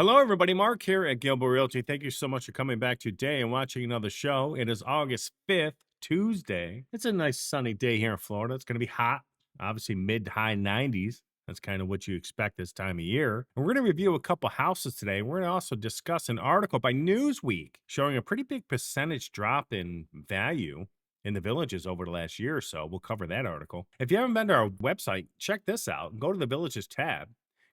Hello, everybody. Mark here at Gilbo Realty. Thank you so much for coming back today and watching another show. It is August 5th, Tuesday. It's a nice sunny day here in Florida. It's going to be hot, obviously mid to high 90s. That's kind of what you expect this time of year. And we're going to review a couple houses today. We're going to also discuss an article by Newsweek showing a pretty big percentage drop in value in the villages over the last year or so. We'll cover that article. If you haven't been to our website, check this out. Go to the villages tab.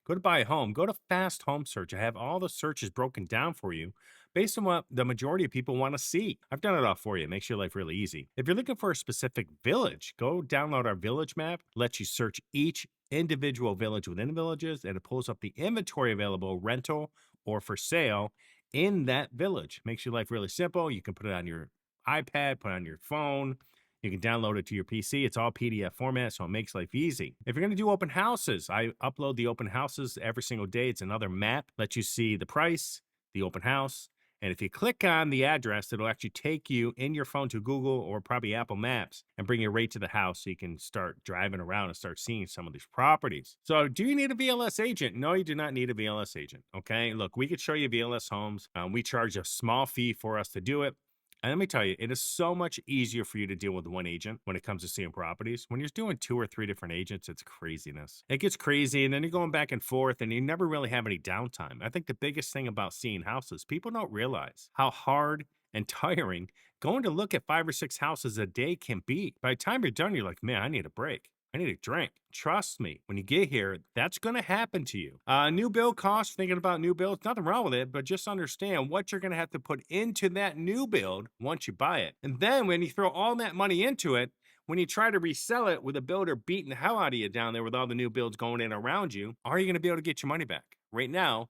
Go to buy a home, go to fast home search. I have all the searches broken down for you based on what the majority of people want to see. I've done it all for you. It makes your life really easy. If you're looking for a specific village, go download our village map, lets you search each individual village within the villages, and it pulls up the inventory available, rental or for sale in that village. Makes your life really simple. You can put it on your iPad, put it on your phone. You can download it to your PC. It's all PDF format, so it makes life easy. If you're going to do open houses, I upload the open houses every single day. It's another map, lets you see the price, the open house. And if you click on the address, it'll actually take you in your phone to Google or probably Apple Maps and bring you right to the house so you can start driving around and start seeing some of these properties. So do you need a VLS agent? No, you do not need a VLS agent, okay? Look, we could show you VLS homes. We charge a small fee for us to do it. And let me tell you, it is so much easier for you to deal with one agent when it comes to seeing properties. When you're doing 2 or 3 different agents, it's craziness. It gets crazy, and then you're going back and forth, and you never really have any downtime. I think the biggest thing about seeing houses, people don't realize how hard and tiring going to look at 5 or 6 houses a day can be. By the time you're done, you're like, man, I need a break. I need a drink. Trust me, when you get here, that's going to happen to you. New build costs, thinking about new builds, nothing wrong with it, but just understand what you're going to have to put into that new build once you buy it. And then when you throw all that money into it, when you try to resell it with a builder beating the hell out of you down there with all the new builds going in around you, are you going to be able to get your money back? Right now,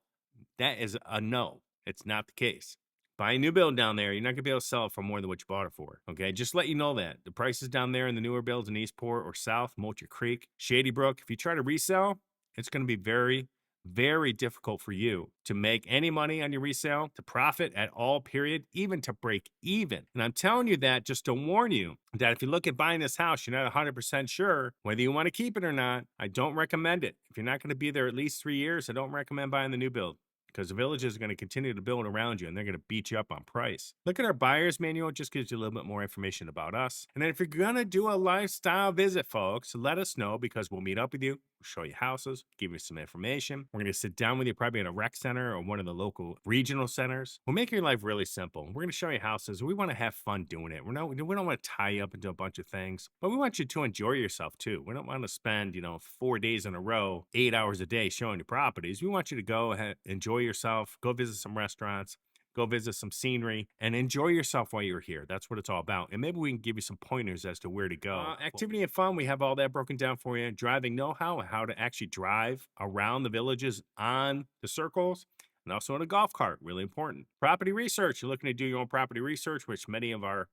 that is a no. It's not the case. Buy a new build down there, you're not going to be able to sell it for more than what you bought it for, okay? Just let you know that. The prices down there in the newer builds in Eastport or South, Moultrie Creek, Shady Brook, if you try to resell, it's going to be very, very difficult for you to make any money on your resale, to profit at all, period, even to break even. And I'm telling you that just to warn you that if you look at buying this house, you're not 100% sure whether you want to keep it or not, I don't recommend it. If you're not going to be there at least 3 years, I don't recommend buying the new build, because the villages are going to continue to build around you and they're going to beat you up on price. Look at our buyer's manual. It just gives you a little bit more information about us. And then if you're going to do a lifestyle visit, folks, let us know, because we'll meet up with you. We'll show you houses, give you some information. We're going to sit down with you probably at a rec center or one of the local regional centers. We'll make your life really simple. We're going to show you houses. We want to have fun doing it. We don't want to tie you up into a bunch of things, but we want you to enjoy yourself too. We don't want to spend, 4 days in a row, 8 hours a day showing you properties. We want you to go ahead, enjoy yourself, go visit some restaurants, go visit some scenery, and enjoy yourself while you're here. That's what it's all about. And maybe we can give you some pointers as to where to go. Activity and fun, we have all that broken down for you. Driving know-how, how to actually drive around the villages on the circles, and also in a golf cart, really important. Property research, you're looking to do your own property research, which many of our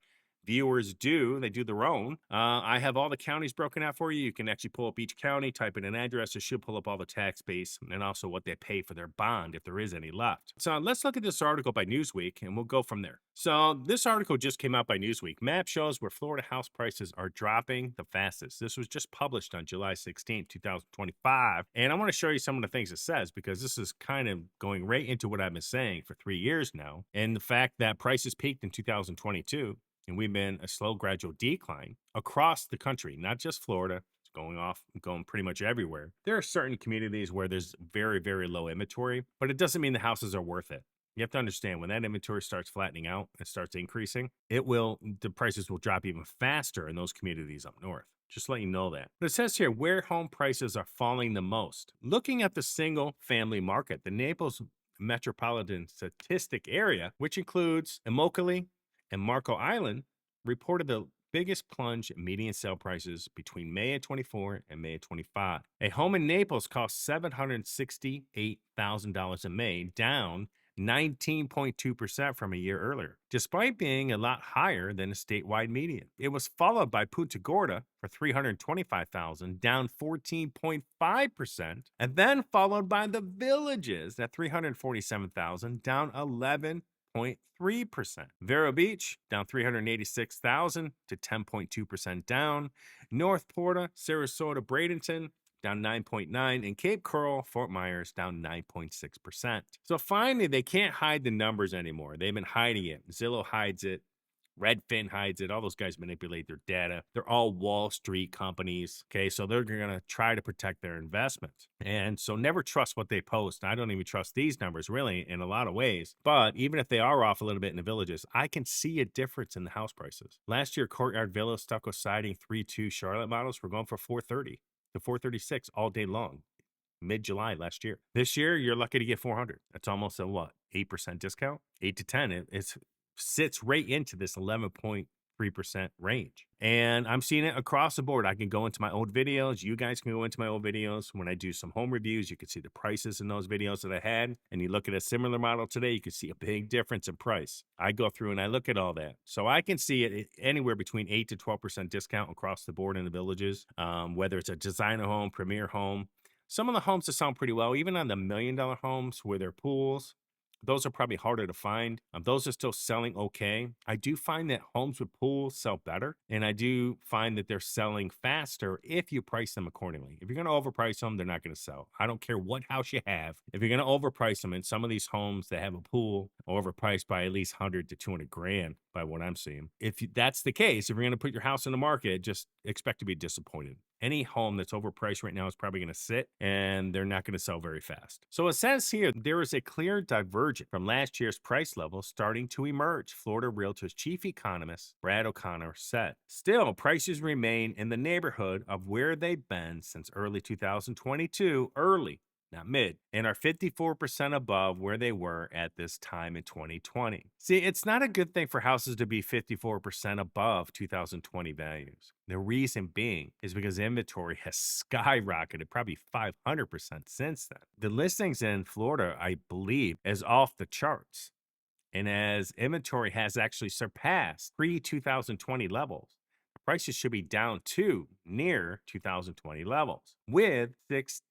viewers do. They do their own. I have all the counties broken out for you. You can actually pull up each county, type in an address. It should pull up all the tax base and also what they pay for their bond if there is any left. So let's look at this article by Newsweek and we'll go from there. So this article just came out by Newsweek. Map shows where Florida house prices are dropping the fastest. This was just published on July 16th, 2025. And I want to show you some of the things it says, because this is kind of going right into what I've been saying for 3 years now. And the fact that prices peaked in 2022. And we've been a slow, gradual decline across the country, not just Florida. It's going pretty much everywhere. There are certain communities where there's very, very low inventory, but it doesn't mean the houses are worth it. You have to understand, when that inventory starts flattening out and starts increasing, the prices will drop even faster in those communities up north. Just let you know that. But it says here where home prices are falling the most. Looking at the single family market, the Naples metropolitan statistic area, which includes Ocala and Marco Island, reported the biggest plunge in median sale prices between May of 24 and May of 25. A home in Naples cost $768,000 in May, down 19.2% from a year earlier, despite being a lot higher than the statewide median. It was followed by Punta Gorda for $325,000, down 14.5%, and then followed by the Villages at $347,000, down 11.3%. Vero Beach down $386,000 to 10.2% down. North Porta, Sarasota, Bradenton down 9.9%, and Cape Coral, Fort Myers, down 9.6%. So finally, they can't hide the numbers anymore. They've been hiding it. Zillow hides it. Redfin hides it. All those guys manipulate their data. They're all Wall Street companies. Okay. So they're going to try to protect their investments. And so never trust what they post. I don't even trust these numbers really in a lot of ways. But even if they are off a little bit in the villages, I can see a difference in the house prices. Last year, Courtyard Villa, stucco siding, 3.2 Charlotte models were going for 430 to 436 all day long. Mid-July last year. This year, you're lucky to get 400. That's almost a what? 8% discount? 8 to 10. It sits right into this 11.3% range. And I'm seeing it across the board. I can go into my old videos. You guys can go into my old videos. When I do some home reviews, you can see the prices in those videos that I had. And you look at a similar model today, you can see a big difference in price. I go through and I look at all that. So I can see it anywhere between 8 to 12% discount across the board in the villages, whether it's a designer home, premier home. Some of the homes that sound pretty well, even on the $1 million homes where they're pools, those are probably harder to find. Those are still selling okay. I do find that homes with pools sell better, and I do find that they're selling faster if you price them accordingly. If you're going to overprice them, they're not going to sell. I don't care what house you have. If you're going to overprice them, and some of these homes that have a pool are overpriced by at least 100 to 200 grand by what I'm seeing. If that's the case, if you're going to put your house in the market, just expect to be disappointed. Any home that's overpriced right now is probably going to sit, and they're not going to sell very fast. So it says here, there is a clear divergence from last year's price levels starting to emerge, Florida Realtor's chief economist, Brad O'Connor, said. Still, prices remain in the neighborhood of where they've been since early 2022, not mid, and are 54% above where they were at this time in 2020. See, it's not a good thing for houses to be 54% above 2020 values. The reason being is because inventory has skyrocketed probably 500% since then. The listings in Florida, I believe, is off the charts. And as inventory has actually surpassed pre-2020 levels, prices should be down to near 2020 levels with 6.5%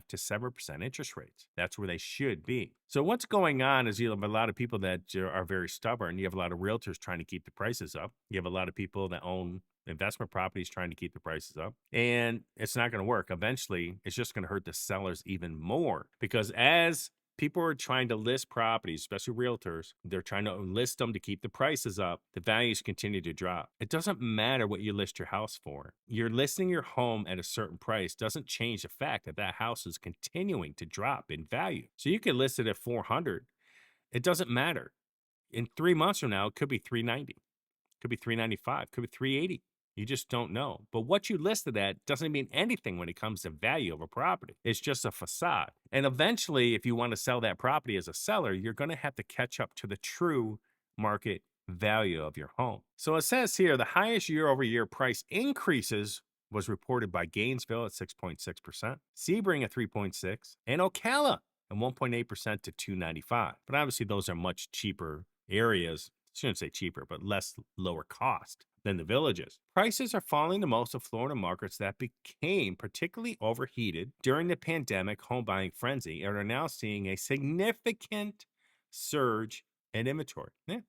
to 7% interest rates. That's where they should be. So what's going on is you have a lot of people that are very stubborn. You have a lot of realtors trying to keep the prices up. You have a lot of people that own investment properties trying to keep the prices up, and it's not going to work. Eventually, it's just going to hurt the sellers even more, because as people are trying to list properties, especially realtors, they're trying to list them to keep the prices up. The values continue to drop. It doesn't matter what you list your house for. You're listing your home at a certain price doesn't change the fact that that house is continuing to drop in value. So you can list it at 400. It doesn't matter. In 3 months from now, it could be 390, could be 395, could be 380. You just don't know. But what you listed at doesn't mean anything when it comes to value of a property. It's just a facade. And eventually, if you want to sell that property as a seller, you're going to have to catch up to the true market value of your home. So it says here, the highest year-over-year price increases was reported by Gainesville at 6.6%, Sebring at 3.6%, and Ocala at 1.8% to 295. But obviously, those are much cheaper areas. I shouldn't say cheaper, but lower cost than the villages. Prices are falling to most of Florida markets that became particularly overheated during the pandemic home buying frenzy and are now seeing a significant surge in inventory. Yeah,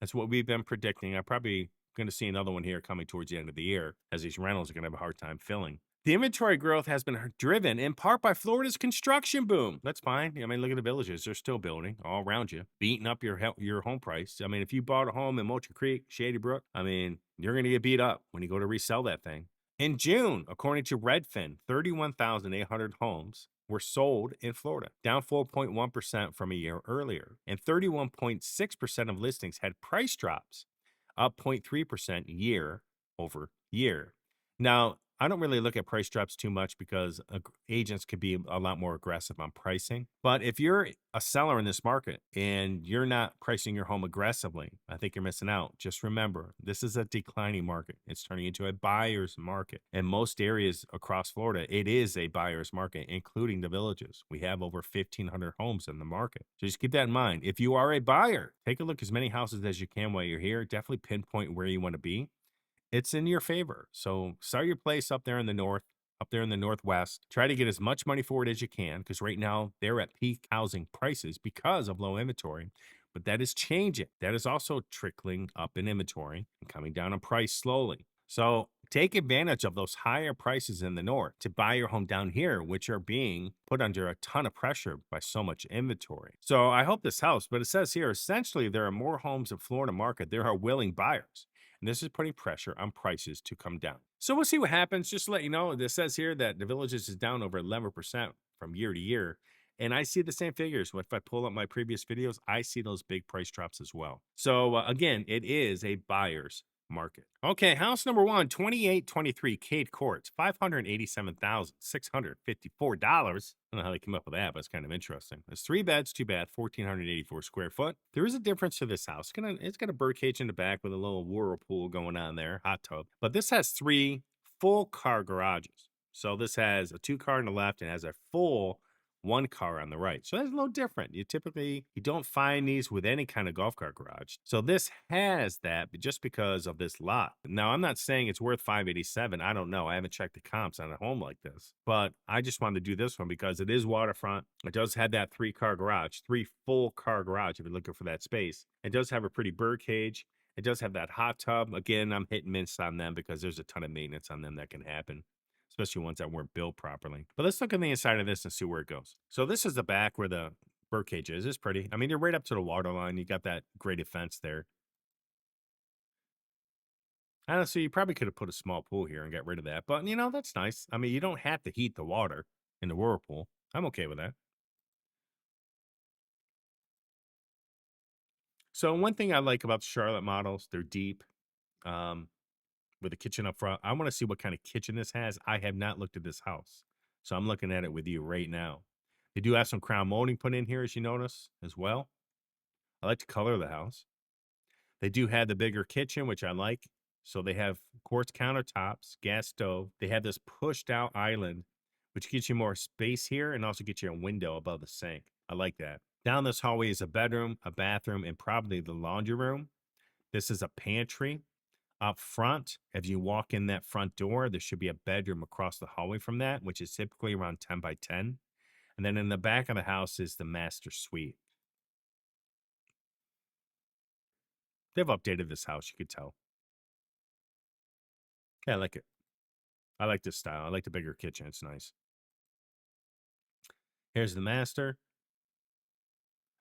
that's what we've been predicting. I'm probably going to see another one here coming towards the end of the year, as these rentals are going to have a hard time filling. The inventory growth has been driven in part by Florida's construction boom. That's fine. I mean, look at the villages. They're still building all around you, beating up your home price. I mean, if you bought a home in Moultrie Creek, Shady Brook, I mean, you're going to get beat up when you go to resell that thing. In June, according to Redfin, 31,800 homes were sold in Florida, down 4.1% from a year earlier. And 31.6% of listings had price drops, up 0.3% year over year. Now, I don't really look at price drops too much because agents can be a lot more aggressive on pricing. But if you're a seller in this market and you're not pricing your home aggressively, I think you're missing out. Just remember, this is a declining market. It's turning into a buyer's market. In most areas across Florida, it is a buyer's market, including the villages. We have over 1,500 homes in the market. So just keep that in mind. If you are a buyer, take a look at as many houses as you can while you're here. Definitely pinpoint where you want to be. It's in your favor. So sell your place up there in the north, up there in the northwest. Try to get as much money for it as you can, because right now they're at peak housing prices because of low inventory. But that is changing. That is also trickling up in inventory and coming down in price slowly. So take advantage of those higher prices in the north to buy your home down here, which are being put under a ton of pressure by so much inventory. So I hope this helps. But it says here, essentially, there are more homes in Florida market. There are willing buyers. And this is putting pressure on prices to come down. So we'll see what happens. Just to let you know, this says here that the Villages is down over 11% from year to year. And I see the same figures. If I pull up my previous videos, I see those big price drops as well. So again, it is a buyer's market. Okay, house number one, 2823 Cade Courts, $587,654. I don't know how they came up with that, but it's kind of interesting. It's 3 beds, 2 bath, 1,484 square foot. There is a difference to this house. It's got a birdcage in the back with a little whirlpool going on there, hot tub. But this has 3 full car garages. So this has a 2-car on the left and has a full 1-car on the right. So that's a little different. You don't find these with any kind of golf cart garage. So this has that, but just because of this lot. Now, I'm not saying it's worth $587. I don't know. I haven't checked the comps on a home like this, but I just wanted to do this one because it is waterfront. It does have that 3-car garage, 3 full car garage if you're looking for that space. It does have a pretty bird cage. It does have that hot tub. Again, I'm hit and miss on them because there's a ton of maintenance on them that can happen, especially ones that weren't built properly. But let's look on the inside of this and see where it goes. So this is the back where the birdcage is. It's pretty. I mean, you're right up to the water line. You got that graded fence there. Honestly, you probably could have put a small pool here and got rid of that. But, that's nice. I mean, you don't have to heat the water in the whirlpool. I'm okay with that. So one thing I like about the Charlotte models, they're deep. With a kitchen up front. I want to see what kind of kitchen this has. I have not looked at this house, so I'm looking at it with you right now. They do have some crown molding put in here, as you notice, as well. I like the color of the house. They do have the bigger kitchen, which I like. So they have quartz countertops, gas stove. They have this pushed out island, which gets you more space here and also gets you a window above the sink. I like that. Down this hallway is a bedroom, a bathroom, and probably the laundry room. This is a pantry. Up front, if you walk in that front door, there should be a bedroom across the hallway from that, which is typically around 10 by 10. And then in the back of the house is the master suite. They've updated this house, you could tell. Yeah, I like it. I like this style. I like the bigger kitchen. It's nice. Here's the master.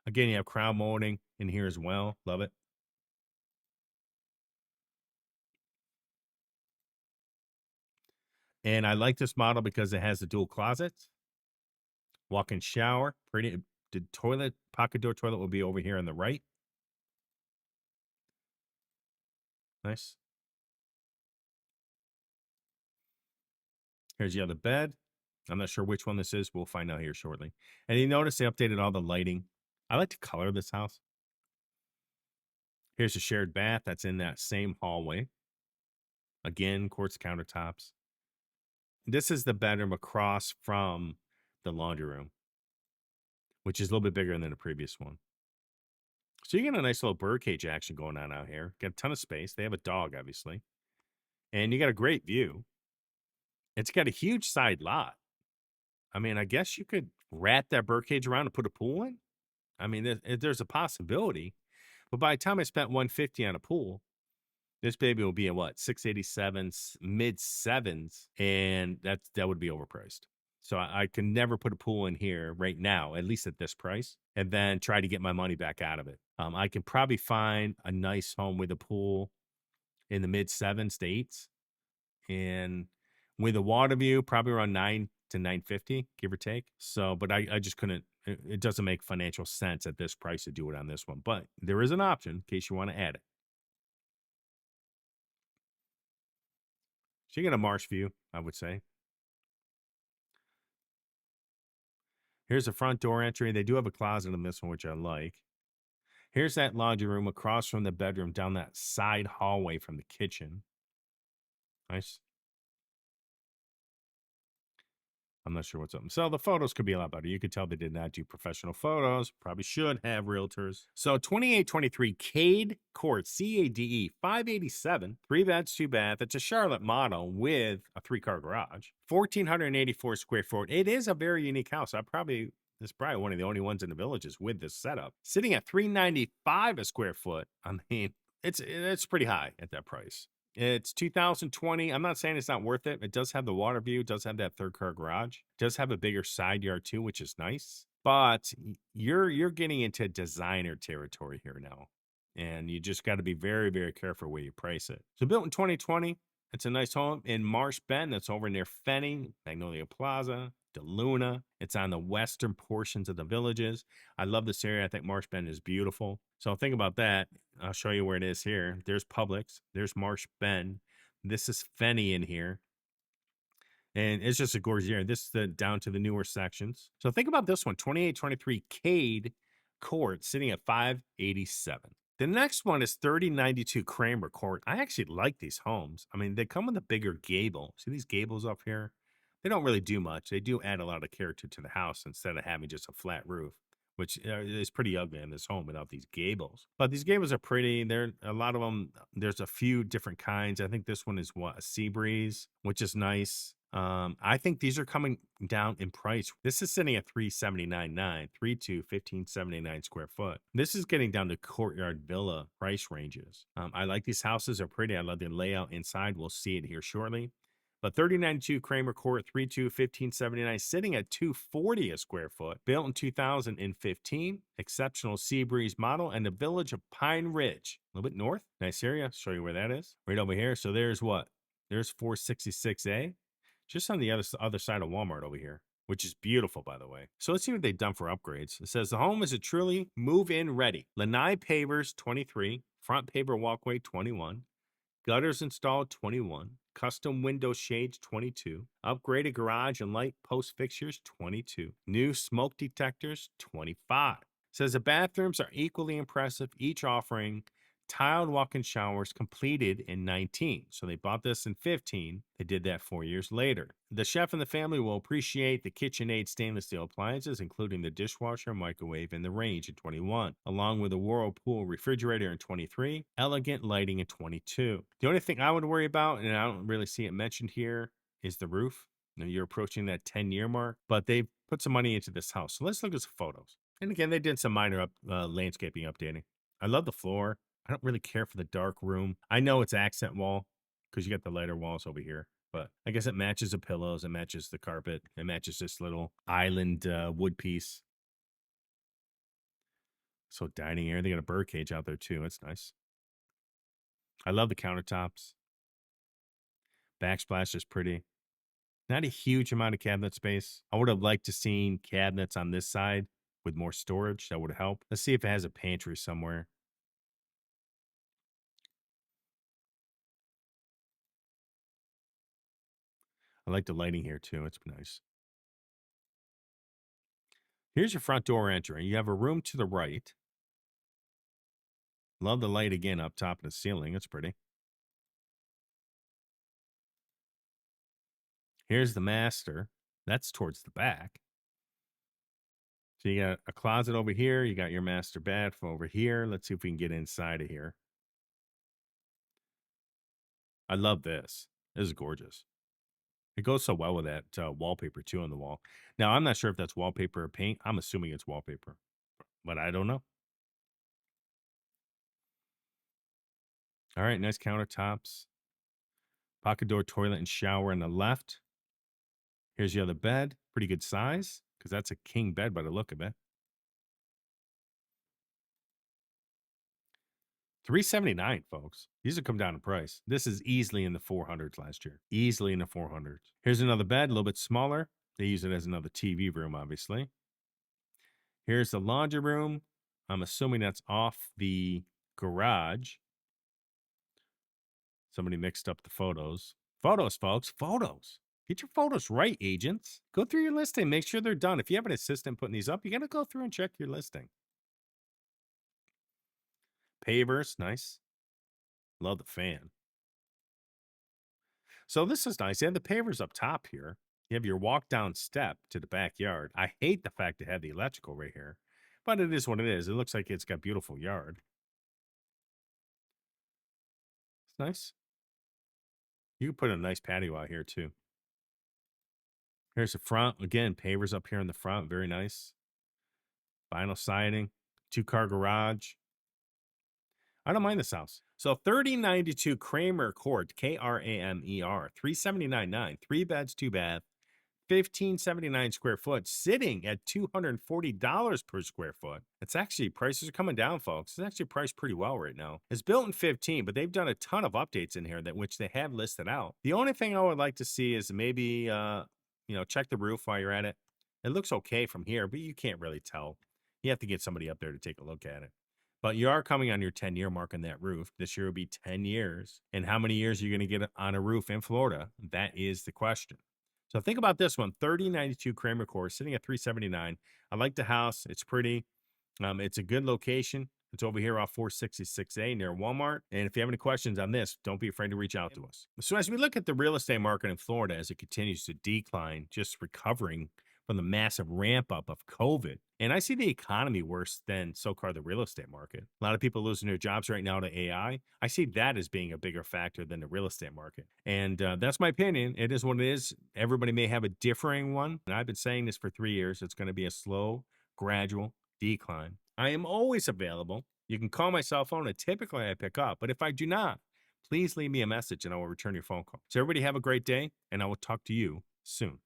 Again, you have crown molding in here as well. Love it. And I like this model because it has the dual closets, walk-in shower, pretty. The toilet, pocket door toilet will be over here on the right. Nice. Here's the other bed. I'm not sure which one this is. We'll find out here shortly. And you notice they updated all the lighting. I like the color of this house. Here's a shared bath that's in that same hallway. Again, quartz countertops. This is the bedroom across from the laundry room, which is a little bit bigger than the previous one. So you get a nice little birdcage action going on out here. Got a ton of space. They have a dog, obviously. And you got a great view. It's got a huge side lot. I mean, I guess you could wrap that birdcage around and put a pool in. I mean, there's a possibility. But by the time I spent $150 on a pool, this baby will be in what, 687, mid 7s, and that would be overpriced. So I can never put a pool in here right now, at least at this price, and then try to get my money back out of it. I can probably find a nice home with a pool in the mid 7s to 8s, and with a water view, probably around 9 to 950, give or take. So, but I just couldn't. It doesn't make financial sense at this price to do it on this one. But there is an option in case you want to add it. So you get a marsh view, I would say. Here's the front door entry. They do have a closet in this one, which I like. Here's that laundry room across from the bedroom down that side hallway from the kitchen. Nice. I'm not sure what's up. So the photos could be a lot better. You could tell they did not do professional photos. Probably should have realtors. So 2823 Cade Court, CADE, 587, 3 beds, 2 bath. It's a Charlotte model with a 3-car garage, 1,484 square foot. It is a very unique house. It's probably one of the only ones in the Villages with this setup. Sitting at $395 a square foot. I mean, it's pretty high at that price. It's 2020. I'm not saying it's not worth it. It does have the water view. It does have that third car garage. It does have a bigger side yard too, which is nice. But you're getting into designer territory here now, and you just got to be very, very careful where you price it. So built in 2020. It's a nice home in Marsh Bend. That's over near Fenning, Magnolia Plaza, DeLuna. It's on the western portions of the villages. I love this area. I think Marsh Bend is beautiful. So think about that. I'll show you where it is here. There's Publix. There's Marsh Bend. This is Fenny in here. And it's just a gorgeous area. This is the down to the newer sections. So think about this one, 2823 Cade Court, sitting at 587. The next one is 3092 Kramer Court. I actually like these homes. I mean, they come with a bigger gable. See these gables up here? They don't really do much. They do add a lot of character to the house instead of having just a flat roof, which is pretty ugly in this home without these gables. But these gables are pretty. There a lot of them. There's a few different kinds. I think this one is what, a sea breeze, which is nice. I think these are coming down in price. This is sitting at 379.9, 1579 square foot. This is getting down to courtyard villa price ranges. I like these houses. They're pretty. I love the layout inside. We'll see it here shortly. But 3092 Kramer Court, 1579, sitting at 240 a square foot, built in 2015, exceptional sea breeze model, and the village of Pine Ridge, a little bit north. Nice area. Show you where that is. Right over here. So there's what? There's 466A, just on the other side of Walmart over here, which is beautiful, by the way. So let's see what they've done for upgrades. It says the home is a truly move-in ready. Lanai pavers, 23. Front paver walkway, 21. Gutters installed, 21. Custom window shades, 22. Upgraded garage and light post fixtures, 22. New smoke detectors, 25. Says the bathrooms are equally impressive, each offering tiled walk-in showers completed in 19. So they bought this in 15. They did that 4 years later. The chef and the family will appreciate the KitchenAid stainless steel appliances, including the dishwasher, microwave, and the range in 21, along with a Whirlpool refrigerator in 23, elegant lighting in 22. The only thing I would worry about, and I don't really see it mentioned here, is the roof. You know, you're approaching that 10-year mark, but they put some money into this house. So let's look at some photos. And again, they did some minor landscaping updating. I love the floor. I don't really care for the dark room. I know it's accent wall because you got the lighter walls over here, but I guess it matches the pillows. It matches the carpet. It matches this little island wood piece. So dining area. They got a bird cage out there too. It's nice. I love the countertops. Backsplash is pretty. Not a huge amount of cabinet space. I would have liked to seen cabinets on this side with more storage. That would help. Let's see if it has a pantry somewhere. I like the lighting here too. It's nice. Here's your front door entry. You have a room to the right. Love the light again up top of the ceiling. It's pretty. Here's the master. That's towards the back. So you got a closet over here. You got your master bathroom over here. Let's see if we can get inside of here. I love this. This is gorgeous. It goes so well with that wallpaper too on the wall. Now, I'm not sure if that's wallpaper or paint. I'm assuming it's wallpaper, but I don't know. All right, nice countertops. Pocket door, toilet, and shower on the left. Here's the other bed. Pretty good size because that's a king bed by the look of it. $379, folks. These have come down in price. This is easily in the 400s last year. Easily in the 400s. Here's another bed, a little bit smaller. They use it as another TV room, obviously. Here's the laundry room. I'm assuming that's off the garage. Somebody mixed up the photos. Photos, folks. Photos. Get your photos right, agents. Go through your listing. Make sure they're done. If you have an assistant putting these up, you got to go through and check your listing. Pavers, nice. Love the fan. So this is nice. You have the pavers up top here. You have your walk down step to the backyard. I hate the fact they have the electrical right here, but it is what it is. It looks like it's got beautiful yard. It's nice. You can put a nice patio out here too. Here's the front. Again, pavers up here in the front. Very nice. Vinyl siding. 2-car garage. I don't mind this house. So 3092 Kramer Court, Kramer, 379.9, 3 beds, 2 bath, 1579 square foot, sitting at $240 per square foot. It's actually, prices are coming down, folks. It's actually priced pretty well right now. It's built in 15, but they've done a ton of updates in here that which they have listed out. The only thing I would like to see is maybe check the roof while you're at it. It looks okay from here, but you can't really tell. You have to get somebody up there to take a look at it. But you are coming on your 10-year mark on that roof. This year will be 10 years. And how many years are you going to get on a roof in Florida? That is the question. So think about this one, 3092 Kramer Court, sitting at 379. I like the house. It's pretty. It's a good location. It's over here off 466A near Walmart. And if you have any questions on this, don't be afraid to reach out to us. So as we look at the real estate market in Florida as it continues to decline, just recovering from the massive ramp up of COVID, and I see the economy worse than so-called the real estate market. A lot of people losing their jobs right now to AI. I see that as being a bigger factor than the real estate market. And that's my opinion. It is what it is. Everybody may have a differing one. And I've been saying this for 3 years. It's going to be a slow, gradual decline. I am always available. You can call my cell phone, and typically I pick up. But if I do not, please leave me a message and I will return your phone call. So everybody have a great day, and I will talk to you soon.